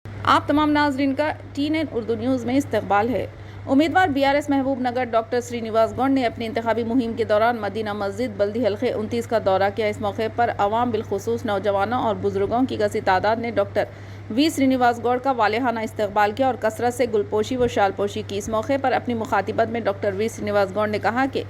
आप तमाम नाजरीन का TN उर्दू न्यूज़ में इस्तकबाल है। उम्मीदवार BRS महबूब नगर डॉक्टर श्रीनिवास गौड़ ने अपनी इंतखाबी मुहिम के दौरान मदीना मस्जिद बल्दी हल्के 29 का दौरा किया। इस मौके पर अवाम बिलखुसूस नौजवानों और बुजुर्गों की कसी तादाद ने डॉक्टर V श्रीनिवास गौड़ का वालेहाना इस्तकबाल किया और कसरत से गुलपोशी व शालपोशी की। इस मौके पर अपनी मुखातिबत में डॉक्टर V श्रीनिवास गौड़ ने कहा कि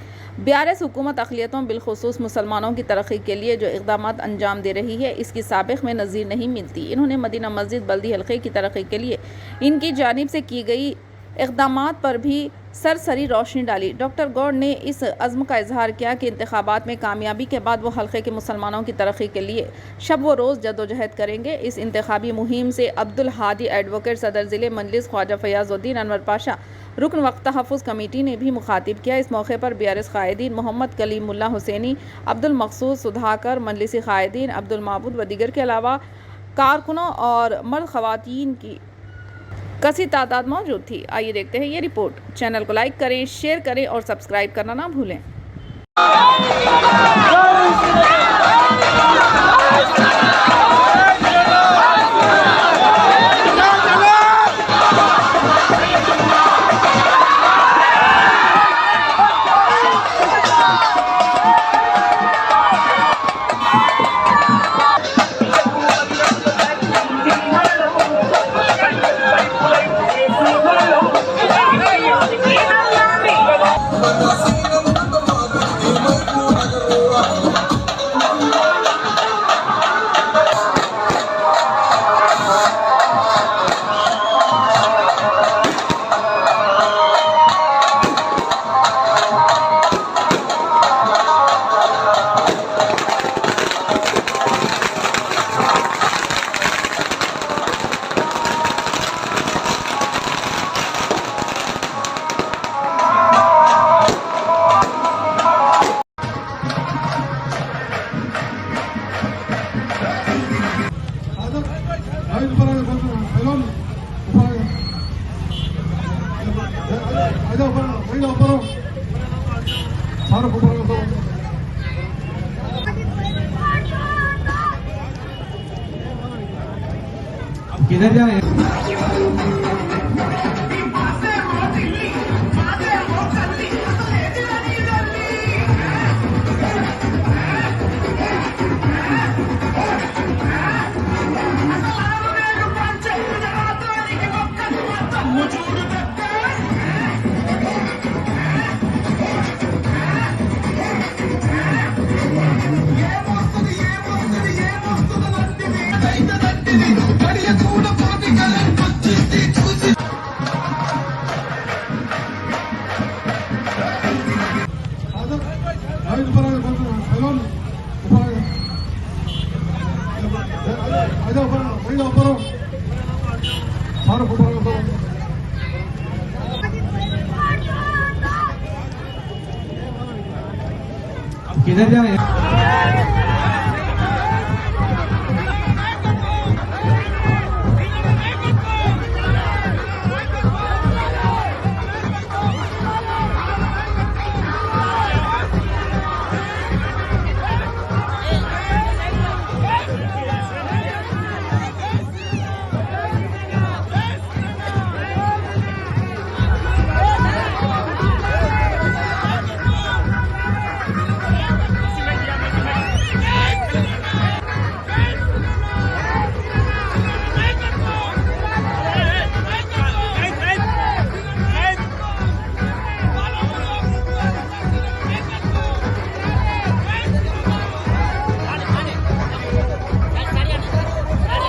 BRS हुकूमत अक़लियतों बिलखुसूस मुसलमानों की तरक्की के लिए जो इक़दामात अंजाम दे रही है, इसकी साबिक़ में नज़ीर नहीं मिलती। इन्होंने मदीना मस्जिद बल्दी हल्के की तरक्की के लिए इनकी जानिब से की गई इक़दामात पर भी सरसरी रोशनी डाली। डॉक्टर गौड़ ने इस अज़्म का इजहार किया कि इंतखाबात में कामयाबी के बाद वो हल्के के मुसलमानों की तरक्की के लिए शब व रोज़ जद्दोजहद करेंगे। इस इंतखाबी मुहिम से अब्दुल हादी एडवोकेट, सदर ज़िले मजलिस ख्वाजा फयाज़ुद्दीन अनवर पाशा, रुकन वक्त तहफ़्फ़ुज़ कमेटी ने भी मुखातिब किया। इस मौके पर BRS क़ायदीन मोहम्मद कलीमुल्लाह हुसैनी, अब्दुल मक़सूद सुधाकर, मजलिसी क़ायदीन अब्दुल माबूद व दीगर के अलावा कारकुनों और मर्द ख़वातीन की कसी तादाद मौजूद थी। आइए देखते हैं ये रिपोर्ट। चैनल को लाइक करें, शेयर करें और सब्सक्राइब करना ना भूलें। किधर जाए? किधर जाए?